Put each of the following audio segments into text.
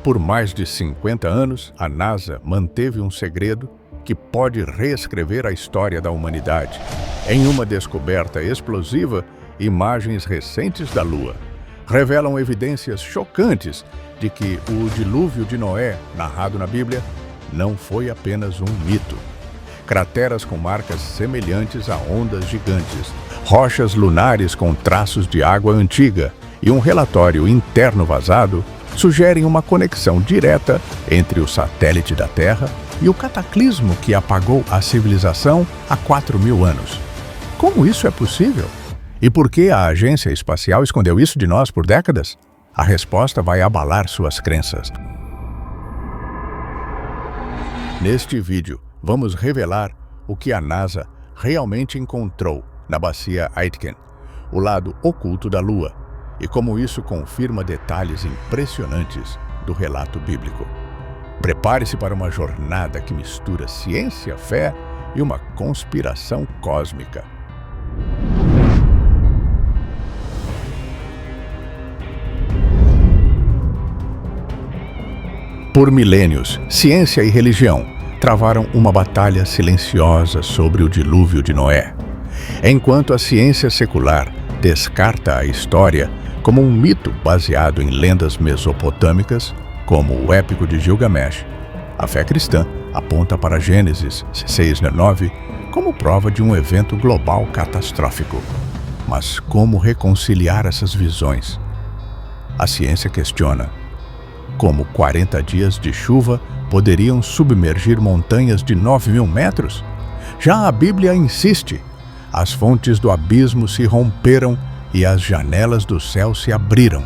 Por mais de 50 anos, a NASA manteve um segredo que pode reescrever a história da humanidade. Em uma descoberta explosiva, imagens recentes da Lua revelam evidências chocantes de que o dilúvio de Noé, narrado na Bíblia, não foi apenas um mito. Crateras com marcas semelhantes a ondas gigantes, rochas lunares com traços de água antiga e um relatório interno vazado sugerem uma conexão direta entre o satélite da Terra e o cataclismo que apagou a civilização há 4.000 anos. Como isso é possível? E por que a agência espacial escondeu isso de nós por décadas? A resposta vai abalar suas crenças. Neste vídeo, vamos revelar o que a NASA realmente encontrou na bacia Aitken, o lado oculto da Lua, e como isso confirma detalhes impressionantes do relato bíblico. Prepare-se para uma jornada que mistura ciência, fé e uma conspiração cósmica. Por milênios, ciência e religião travaram uma batalha silenciosa sobre o dilúvio de Noé. Enquanto a ciência secular descarta a história como um mito baseado em lendas mesopotâmicas, como o épico de Gilgamesh, a fé cristã aponta para Gênesis 6:9 como prova de um evento global catastrófico. Mas como reconciliar essas visões? A ciência questiona como 40 dias de chuva poderiam submergir montanhas de 9.000 metros? Já a Bíblia insiste. As fontes do abismo se romperam e as janelas do céu se abriram.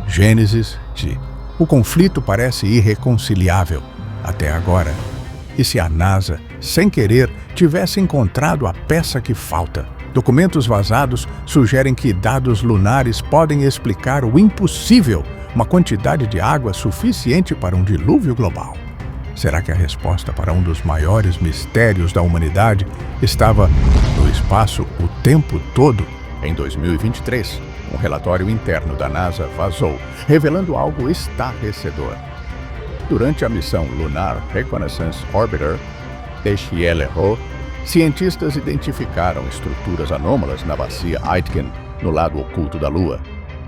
Gênesis diz: o conflito parece irreconciliável até agora. E se a NASA, sem querer, tivesse encontrado a peça que falta? Documentos vazados sugerem que dados lunares podem explicar o impossível, uma quantidade de água suficiente para um dilúvio global. Será que a resposta para um dos maiores mistérios da humanidade estava no espaço o tempo todo? Em 2023, um relatório interno da NASA vazou, revelando algo estarrecedor. Durante a missão Lunar Reconnaissance Orbiter, (LRO), cientistas identificaram estruturas anômalas na bacia Aitken, no lado oculto da Lua.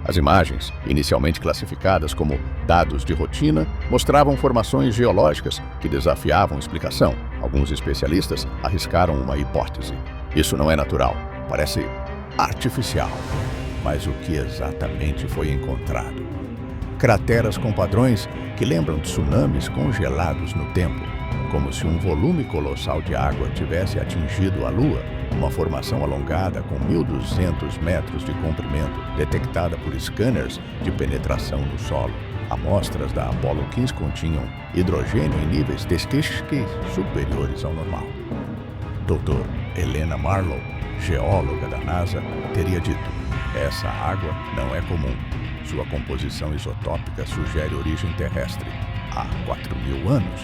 As imagens, inicialmente classificadas como dados de rotina, mostravam formações geológicas que desafiavam explicação. Alguns especialistas arriscaram uma hipótese: isso não é natural, parece artificial. Mas o que exatamente foi encontrado? Crateras com padrões que lembram tsunamis congelados no tempo, como se um volume colossal de água tivesse atingido a Lua. Uma formação alongada com 1.200 metros de comprimento, detectada por scanners de penetração no solo. Amostras da Apollo 15 continham hidrogênio em níveis descriticamente superiores ao normal. Dr. Helena Marlow, geóloga da NASA, teria dito: essa água não é comum. Sua composição isotópica sugere origem terrestre há 4.000 anos.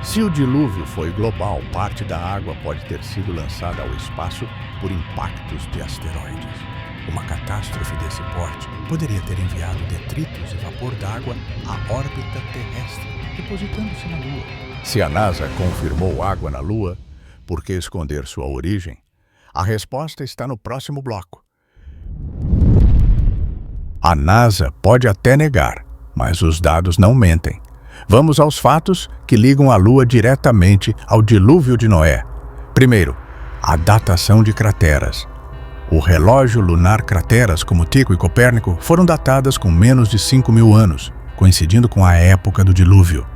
Se o dilúvio foi global, parte da água pode ter sido lançada ao espaço por impactos de asteroides. Uma catástrofe desse porte poderia ter enviado detritos e vapor d'água à órbita terrestre, depositando-se na Lua. Se a NASA confirmou água na Lua, por que esconder sua origem? A resposta está no próximo bloco. A NASA pode até negar, mas os dados não mentem. Vamos aos fatos que ligam a Lua diretamente ao dilúvio de Noé. Primeiro, a datação de crateras. O relógio lunar crateras, como Tycho e Copérnico, foram datadas com menos de 5.000 anos, coincidindo com a época do dilúvio.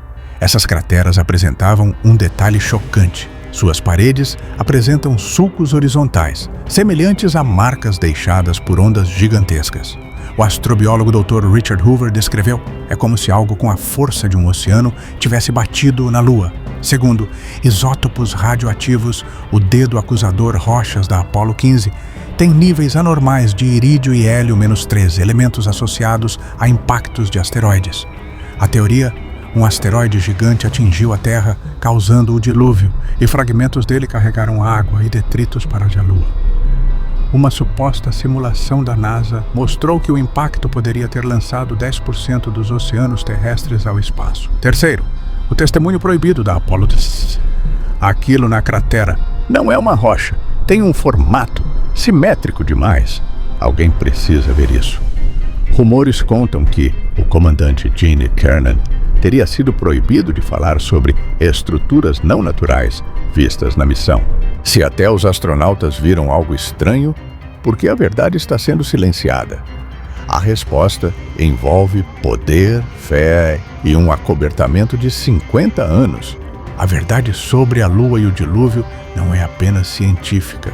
Essas crateras apresentavam um detalhe chocante. Suas paredes apresentam sulcos horizontais, semelhantes a marcas deixadas por ondas gigantescas. O astrobiólogo Dr. Richard Hoover descreveu: é como se algo com a força de um oceano tivesse batido na Lua. Segundo, isótopos radioativos, o dedo acusador rochas da Apollo 15, tem níveis anormais de irídio e hélio-13, elementos associados a impactos de asteroides. A teoria: um asteroide gigante atingiu a Terra, causando o dilúvio, e fragmentos dele carregaram água e detritos para a Lua. uma suposta simulação da NASA mostrou que o impacto poderia ter lançado 10% dos oceanos terrestres ao espaço. Terceiro, o testemunho proibido da Apollo 13. Aquilo na cratera não é uma rocha, tem um formato simétrico demais. Alguém precisa ver isso. Rumores contam que o comandante Gene Cernan teria sido proibido de falar sobre estruturas não naturais vistas na missão. Se até os astronautas viram algo estranho, por que a verdade está sendo silenciada? A resposta envolve poder, fé e um acobertamento de 50 anos. A verdade sobre a Lua e o dilúvio não é apenas científica,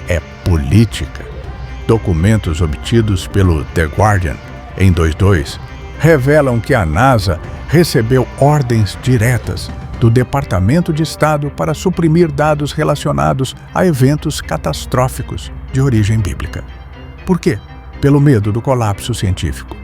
é política. Documentos obtidos pelo The Guardian em 2022 revelam que a NASA recebeu ordens diretas do Departamento de Estado para suprimir dados relacionados a eventos catastróficos de origem bíblica. Por quê? Pelo medo do colapso científico.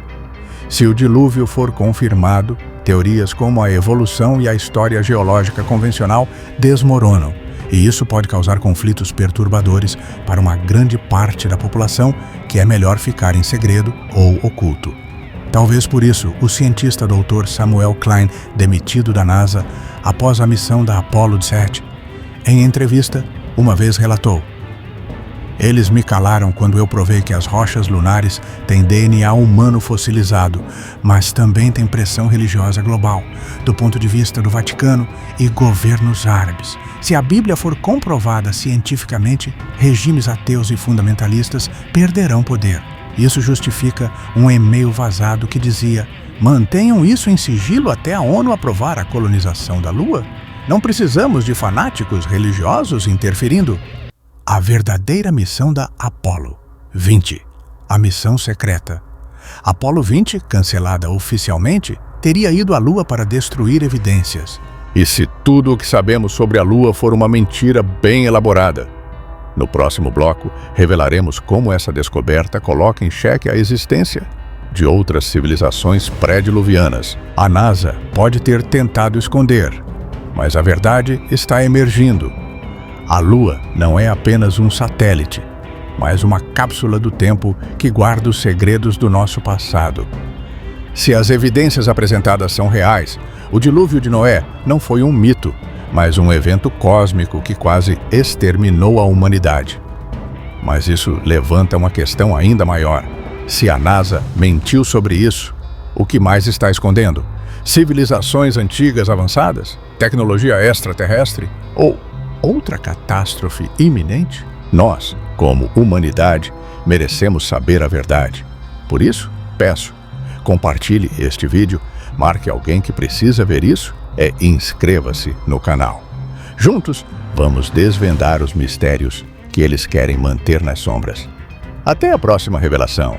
Se o dilúvio for confirmado, teorias como a evolução e a história geológica convencional desmoronam, e isso pode causar conflitos perturbadores para uma grande parte da população que é melhor ficar em segredo ou oculto. Talvez por isso, o cientista Dr. Samuel Klein, demitido da NASA após a missão da Apollo 17, em entrevista, uma vez relatou: "Eles me calaram quando eu provei que as rochas lunares têm DNA humano fossilizado, mas também têm pressão religiosa global, do ponto de vista do Vaticano e governos árabes. Se a Bíblia for comprovada cientificamente, regimes ateus e fundamentalistas perderão poder." Isso justifica um e-mail vazado que dizia: "Mantenham isso em sigilo até a ONU aprovar a colonização da Lua. Não precisamos de fanáticos religiosos interferindo." A verdadeira missão da Apollo 20, a missão secreta. Apollo 20, cancelada oficialmente, teria ido à Lua para destruir evidências. E se tudo o que sabemos sobre a Lua for uma mentira bem elaborada? No próximo bloco, revelaremos como essa descoberta coloca em xeque a existência de outras civilizações pré-diluvianas. A NASA pode ter tentado esconder, mas a verdade está emergindo. A Lua não é apenas um satélite, mas uma cápsula do tempo que guarda os segredos do nosso passado. Se as evidências apresentadas são reais, o dilúvio de Noé não foi um mito, mas um evento cósmico que quase exterminou a humanidade. Mas isso levanta uma questão ainda maior. Se a NASA mentiu sobre isso, o que mais está escondendo? Civilizações antigas avançadas? Tecnologia extraterrestre? Ou outra catástrofe iminente? Nós, como humanidade, merecemos saber a verdade. Por isso, peço, compartilhe este vídeo, marque alguém que precisa ver isso e inscreva-se no canal. Juntos, vamos desvendar os mistérios que eles querem manter nas sombras. Até a próxima revelação.